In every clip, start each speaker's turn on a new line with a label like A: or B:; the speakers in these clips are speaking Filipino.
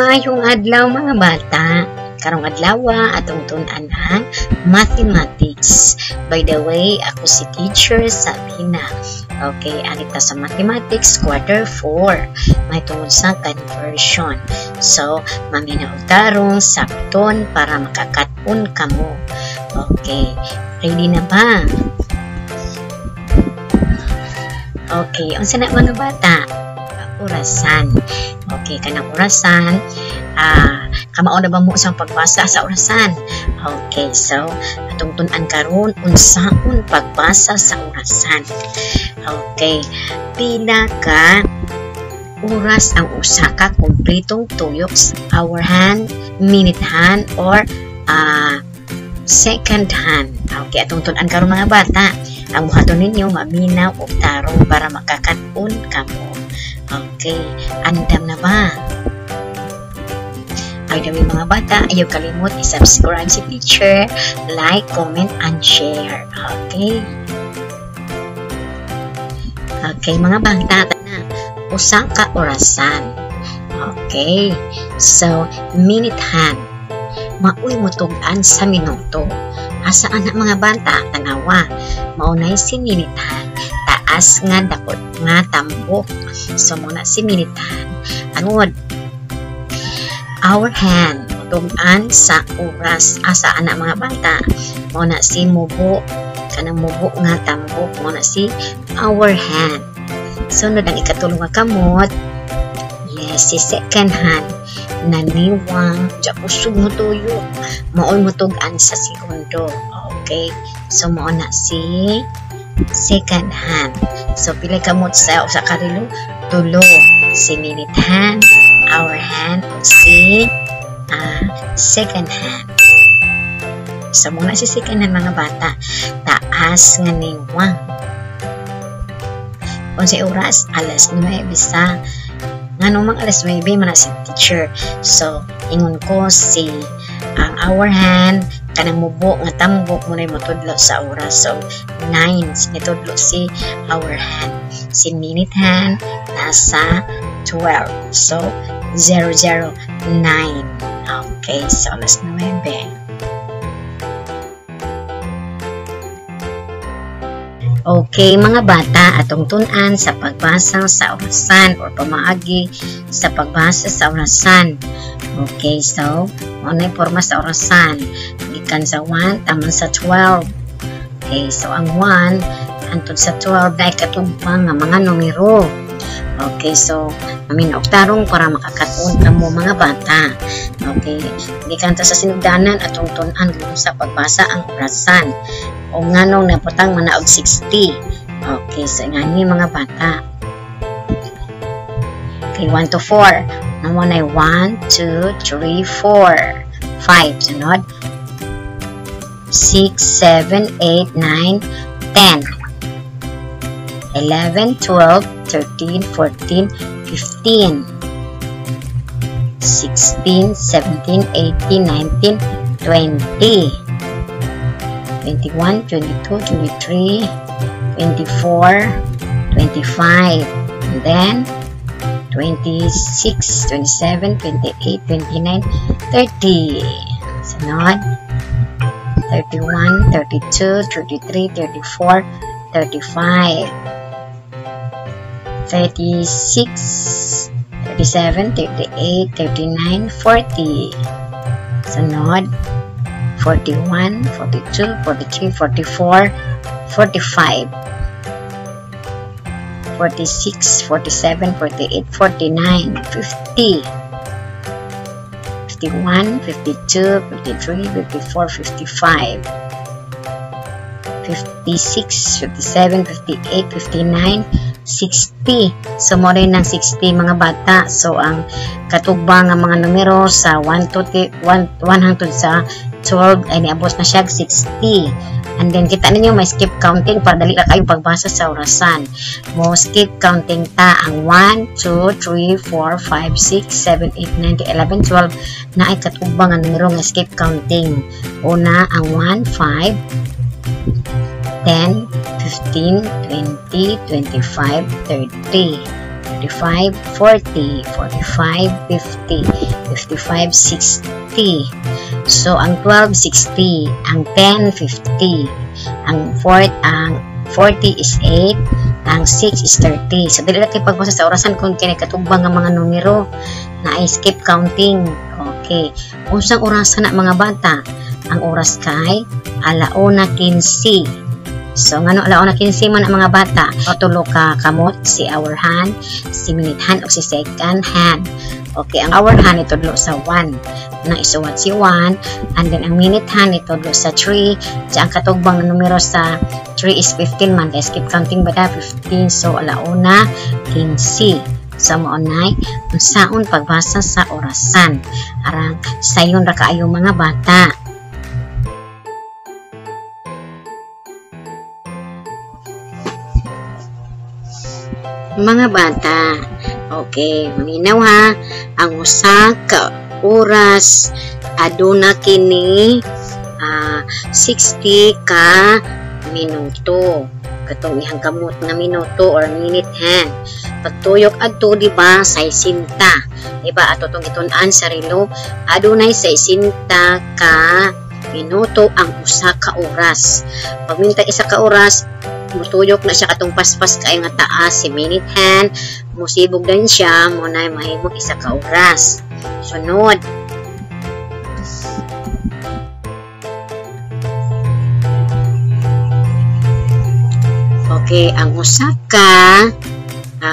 A: Maayong adlaw mga bata. Karong adlaw atong tun-an ang mathematics. By the way, ako si Teacher Sabina. Okay, anita sa mathematics quarter 4. May tungod sa conversion. So, maminaw-tarong sabton para makakatun kamo. Okay, ready na ba? Okay, unsa na mga bata? Orasan. Okay, kanang orasan, kamao na ba mo sa pagbasa sa orasan? Okay, so atong tun-an karon unsaon pagbasa sa orasan. Okay, pila ka oras ang usa ka kumpletong tuyok sa hour hand, minute hand, or second hand. Okay, atong tun-an karon mga bata. Ang buhaton ninyo maminaw og tarong para makakatun kamo. Okay, andam na ba? Ay dami mga bata, ayaw kalimot i-subscribe si teacher, like, comment, and share. Okay? Okay, mga bata na, usa ka orasan. Okay, so, minute hand. Mauy mo tugan sa minuto. Asa anak mga bata, tanawa, maunay si minute hand. Taas nga dakot nga tambok. So, muna si minute hand. Angod, hour hand, tugan sa oras. Asa anak mga bata, muna si mubo. Kanang mubo nga tambok, muna si hour hand. Sunod ang ikatulong nga kamot. Yes, si second hand. Naniwang, diya usog mo tuyo. Maoy mo tugan sa segundo. Okay, so muna si second hand. So, pila kamot sa karilo? Tulo. Si minute hand, hour hand, o si second hand. So, muna si second hand mga bata. Taas nga niwang. Kung si oras, alas 9 bisa. Nga numang alas 9 man si teacher. So, ingon ko si ang hour hand, kanang mubo nga tambok mo na matudlo sa oras. So, 9 sinitudlo si hour hand. Si minute hand nasa 12. So, 009. Okay, so alas 9. Okay, mga bata, atong tun-an sa pagbasa sa orasan or pamaagi sa pagbasa sa orasan. Okay, so, ano yung forma sa orasan? Ikan sa 1, taman sa 12. Okay, so ang 1, antod sa 12, dahil katubang nga mga numero. Okay, so, maminaw-tarong para makakatun ka mo mga bata. Okay, ikan sa sinugdanan atong tun-an sa pagbasa ang orasan. O nga nung naputang manaog 60. Okay, so nga ni mga bata. Okay, 1 to 4. Naman ay 1, 2, 3, 4, 5. Sunod. 6, 7, 8, 9, 10. 11, 12, 13, 14, 15. 16, 17, 18, 19, 20. 21, 22, 23, 24, 25, and then 26, 27, 28, 29, 30. Sunod, 31, 32, 33, 34, 35, 36, 37, 38, 39, 40. Sunod, 41, 42, 43, 44, 45, 46, 47, 48, 49, 50, 51, 52, 53, 54, 55, 56, 57, 58, 59, 60. So, mo rin ng 60 mga bata. So, ang katubang ng mga numero sa 1 hangtod sa 12 ay niabot na siya 60. And then, kita ninyo may skip counting para dali na kayo pagbasa sa orasan. Mo skip counting ta ang 1, 2, 3, 4, 5, 6, 7, 8, 9, 11, 12 na ay katubang ang numero nga skip counting. Una, ang 1, 5, 10, 15, 20, 25, 30, 45, 40, 45, 50, 55, 60. So, ang 12, 60. Ang 10, 50. Ang 40 is 8. Ang 6 is 30. So, dali natin pagbasa sa orasan kung kinakatubang ang mga numero na skip counting. Okay. Unsang orasan na mga bata? Ang oras kay alauna 15. So, ngano alauna 15 man ang mga bata? O tulo ka kamot, si hour hand, si minute hand, o si second hand. Okay, ang hour hand itudlo sa 1. Nang isuwat si 1. And then, ang minute hand itudlo sa 3. Diyan ang katugbang na numero sa 3 is 15 man. Kaya skip counting ba 15? So, alauna 15. So, maunay, unsaon pagbasa sa orasan. Arang sayon ra kaayo mga bata. Mga bata, okay, minaw ha, ang usa ka oras aduna kini 60 ka minuto. Katong ihang kamot na minuto or minute hand. Pagtuyok adto di ba sa 60. Diba ato tong gitun-an sa relo, adunay sa 60 ka minuto ang usa ka oras. Pagminta isa ka oras, mutuyok na siya katong paspas kay nga taas si minute hand, musibog din siya mo na mahimog isa ka oras. Sunod, okay, ang usa ka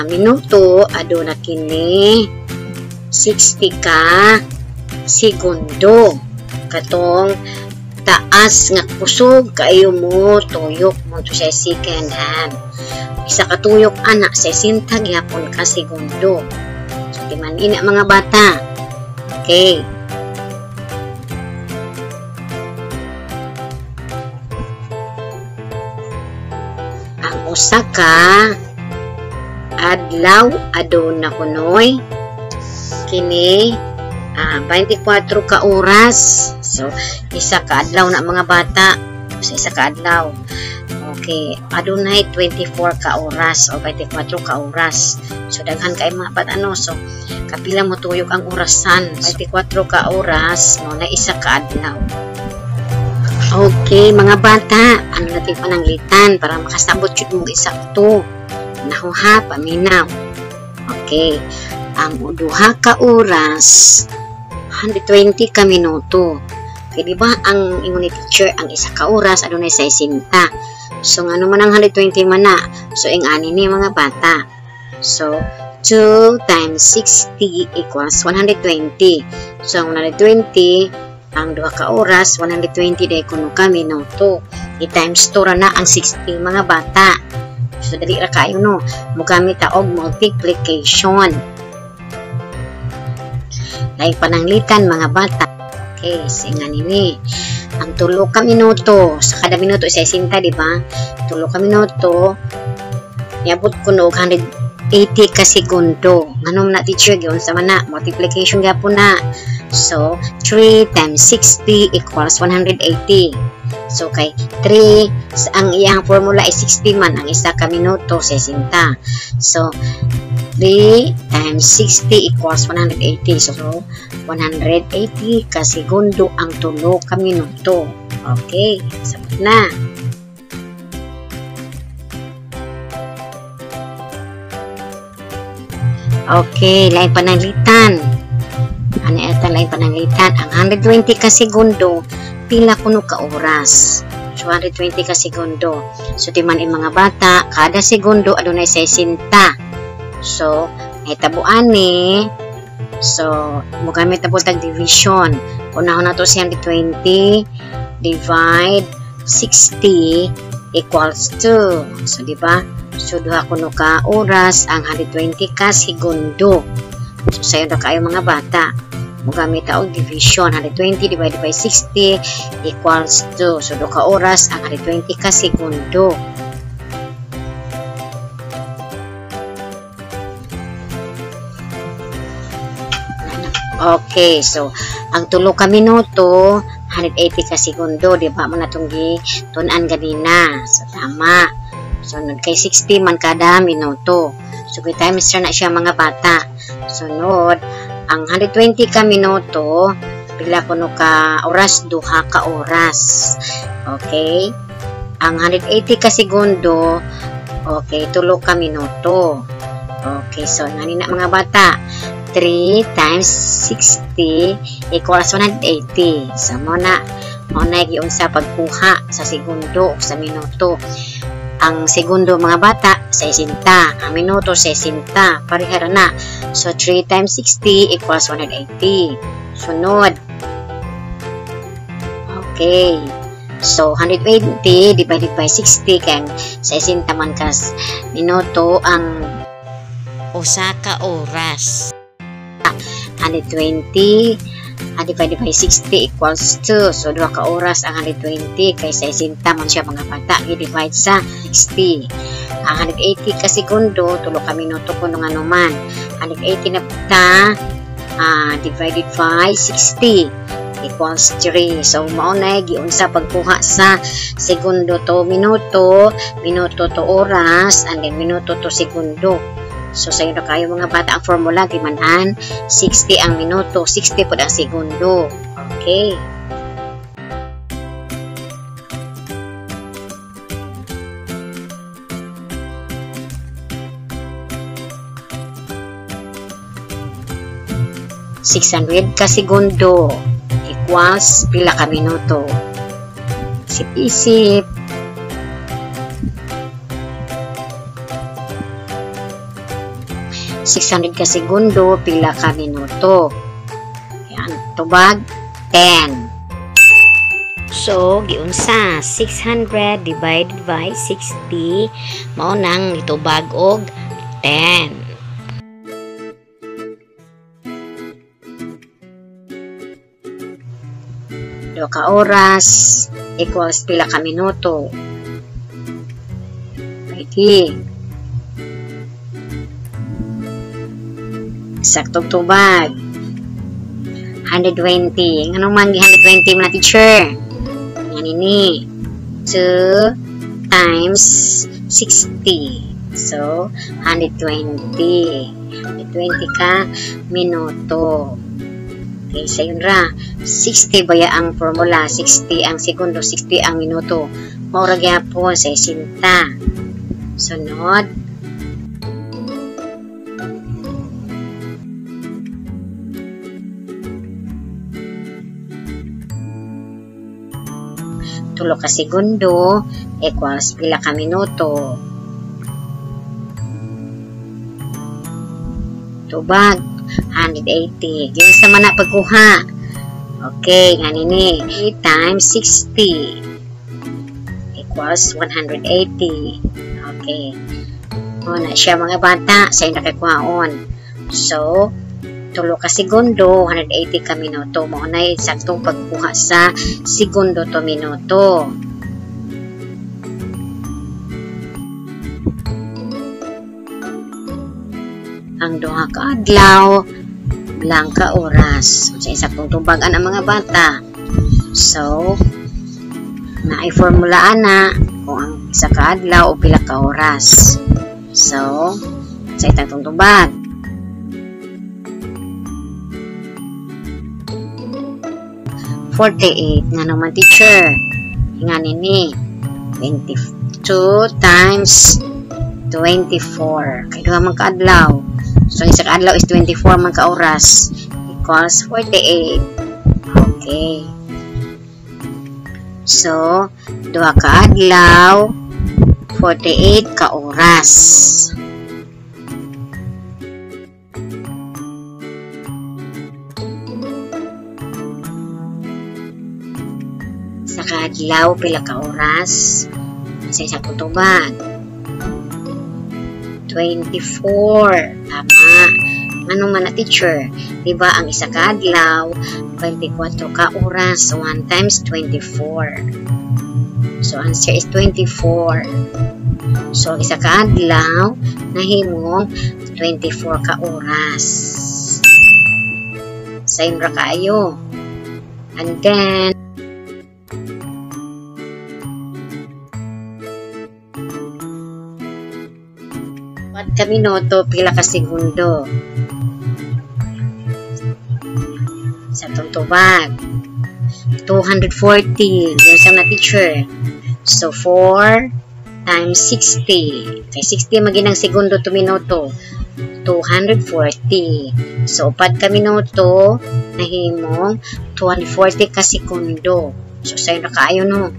A: minuto aduna kini 60 ka segundo. Katong taas nga kusog kayo mo tuyok mo to sa second hand. Isa ka tuyok anak sa 60 gyapon ka segundo. So timan ina mga bata. Okay. Ang usa ka adlaw aduna kunoy kini 24 ka oras. So, isa ka adlaw na mga bata. So, isa ka adlaw. Okay. Adunay 24 ka oras o 24 ka oras. So, daghan kay mga bata ano. So, kapila mo tuyok ang orasan. 24 ka oras no, na isa ka adlaw. Okay, mga bata. Ano natin pananglitan para makasabot yun mo isakto. Nahuha, paminaw. Okay. Ang duha ka oras 120 ka minuto. Kaya diba ang ingon ni teacher ang isa ka oras adunay 60. So ngano man ang 120 man na. So ing ani ni mga bata. So 2 times 60 equals 120. So ang 120 ang duha ka oras 120 day kuno ka minuto. I-times 2 ra na ang 60 mga bata. So dali ra kayo no. Mogamit ta og multiplication. Ay pananglitan mga bata. Okay, singa nini. Ang 3 ka minuto, sa kada minuto isa 60, di ba? 3 ka minuto, yabot ko no 180 ka segundo. Anong na teacher gyud sa mana multiplication gyapon na. So 3 times 60 equals 180. So kay 3 ang iyang formula is 60 man, ang isa ka minuto 60. So 3 times 60 equals 180. So, 180 ka segundo ang 3 ka minuto. Okay, sabot na. Okay, lain pananglitan. Ano ito lain pananglitan? Ang 120 ka segundo, pila kuno ka oras. So, 120 ka segundo. So, timan mga bata, kada segundo adunay 60. So, itabuan ni. So, mugamit na po tag division. Unahon na to si 120 divide 60 equals 2. So, di ba? So, duha kuno ka oras ang 120 ka segundo. So, sayo na kayo mga bata. Mugamit na og division. 120 divided by 60 equals 2. So, duha ka oras ang 120 ka segundo. Okay, so ang 3 ka minuto 180 ka segundo, di ba? Mo natong gitunan ganina. So tama. So kay 60 man kada minuto. So, times na siya mga bata. Sunod, ang 120 ka minuto, pila kuno ka oras, duha ka oras. Okay? Ang 180 ka segundo, okay, 3 ka minuto. Okay, so nani na mga bata, 3 times 60 equals 180. So, muna yung sa pagkuha sa segundo o sa minuto. Ang segundo mga bata, 60. Ang minuto, 60. Parihara na. So, 3 times 60 equals 180. Sunod. Okay. So, 120 divided by 60 kaya 60 man kas minuto ang usa ka oras. 120 divided by 60 equals 2. So, 2 ka oras ang 120 kay 60 man siya mga bata. I-divide sa 60. Ang 180 ka segundo, 3 ka minuto kung nga naman. 180 na pita divided by 60 equals 3. So, maunay, giunsa pagkuha sa segundo to minuto, minuto to oras, and then minuto to segundo. So, sa'yo na kayo mga bata, ang formula, gimanan, 60 ang minuto, 60 po ang segundo. Okay. $600 ka segundo equals pila ka minuto. Isip-isip. $600 ka segundo, pila ka minuto. Yan, tubag, 10. So, giunsa, 600 divided by 60, mao nang itubag og 10. Dua ka oras equals pila ka minuto. Pwede. Saktong tubag. 120. Ano man 120 mga teacher? Yan ini. 2 times 60. So, 120. 120 ka minuto. Okay, sa yun ra. 60 ba ya ang formula? 60 ang segundo, 60 ang minuto. Maura gyapon sa 60. Sunod. Tulo ka segundo equals pila ka minuto. Tubag 180. Yung sa mana pagkuha. Okay, nga nini. 8 times 60 equals 180. Okay. O na siya mga bata sa nakikuhaon. So, tulo ka segundo, 180 ka minuto. Maunay saktong pagkuha sa segundo to minuto. Ang duha ka adlaw, lang ka oras. Sa saktong tubagan ang mga bata. So, na-formula na kung ang isa ka adlaw o pila ka oras. So, sa itang tubag. $48 nga naman teacher. Nga nini. 22 times 24. Kaya duha man ka adlaw. So, isa ka adlaw is 24 man ka oras equals 48. Okay. So, duha ka adlaw, 48 ka oras. Sa kadlaw, pila ka oras? Sa isa kutubag. 24. Tama. Ano man na teacher? Diba ang isa ka adlaw, 24 ka oras. So, 1 times 24. So, answer is 24. So, isa ka adlaw, nahimong 24 ka oras. Same ra kayo. And then, ka minuto, pila ka segundo. Sa tubag 240 yung sa na teacher. So 4 times 60. Kay 60 maginang segundo to minuto. 240. So 4 ka minuto nahimong 240 ka segundo. So sa'yo na kaayo no.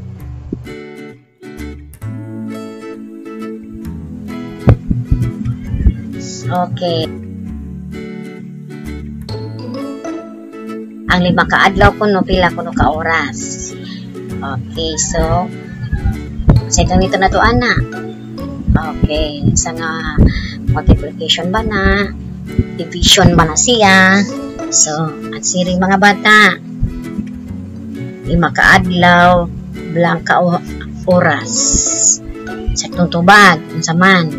A: Okay. Ang 5 ka adlaw ko no, pila ko no ka oras. Okay, so sa ganito na to ana. Okay, sa nga multiplication ba na, division ba na siya. So, at siring mga bata, 5 ka adlaw, blank ka oras. Sa tubag, unsa man.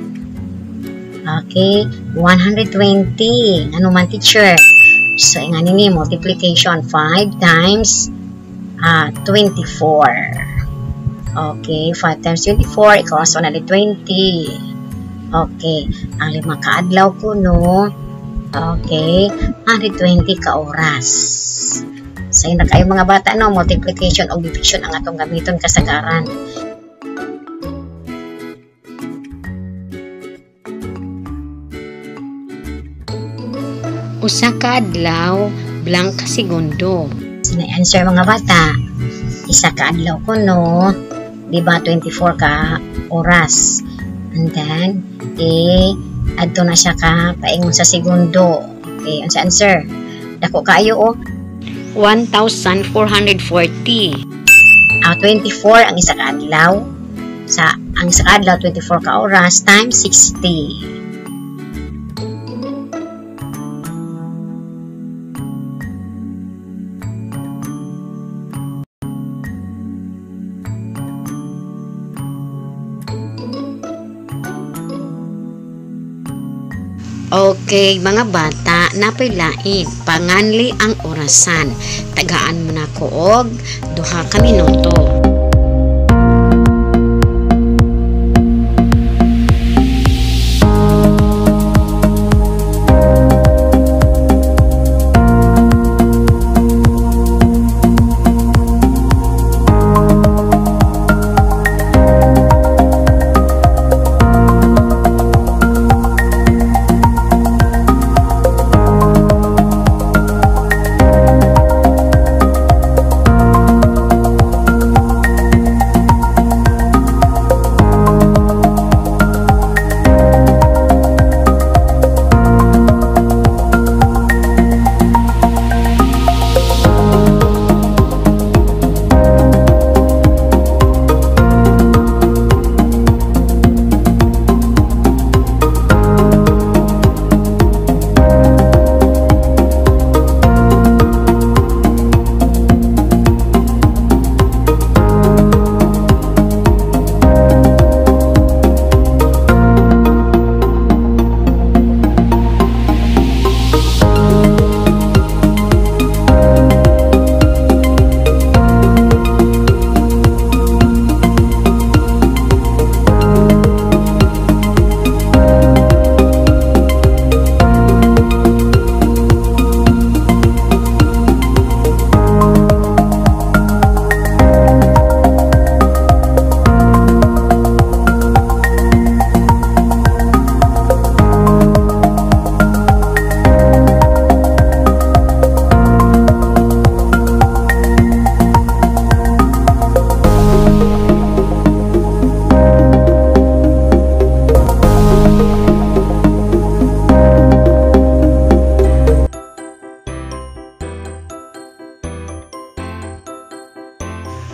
A: Okay, 120. Ano man teacher? So, nga nini, multiplication 5 times 24. Okay, 5 times 24 equals 120. Okay, ang 5 ka adlaw ko no. Okay, 120 ka oras. So, yun na kayo mga bata no, multiplication o division ang atong gamiton kasagaran. Usa ka adlaw, blank ka segundo. So, na-answer mga bata. Isa ka adlaw ko no, di ba 24 ka oras. And then, adto na siya ka paingon sa segundo. Okay, ang answer. Dako kayo o. 1,440. 24 ang isa ka adlaw. Ang isa ka adlaw, 24 ka oras times 60. Okay, mga bata, napailain, panganli ang orasan. Tagaan mo na ko og 2 ka minuto.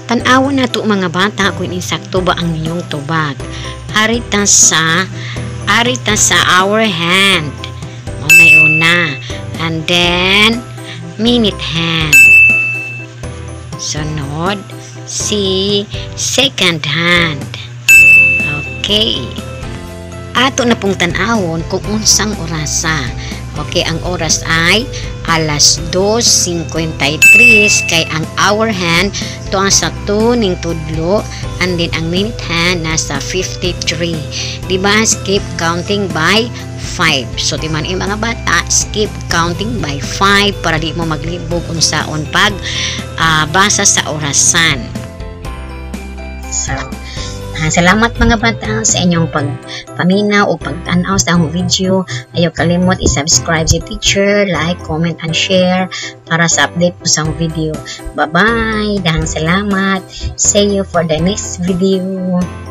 A: Tan-awon na to mga bata kung insakto ba ang inyong tubag. Arita sa our hand. Una. And then, minute hand. Sunod, si second hand. Okay. Ato na pong tan-awon kung unsang orasa. Okay, ang oras ay alas 2:53 kay ang hour hand to ang sa 2 ning tudlo and then ang minute hand nasa 53. Diba? Skip counting by 5. So, di man mga bata, skip counting by 5 para di mo maglibog unsaon pag basa sa orasan. So, salamat mga bata sa inyong pagpaminaw o pagtanaw sa akong video. Ayaw kalimot i-subscribe si teacher, like, comment, and share para sa update po sa akong video. Bye-bye! Dahang salamat! See you for the next video!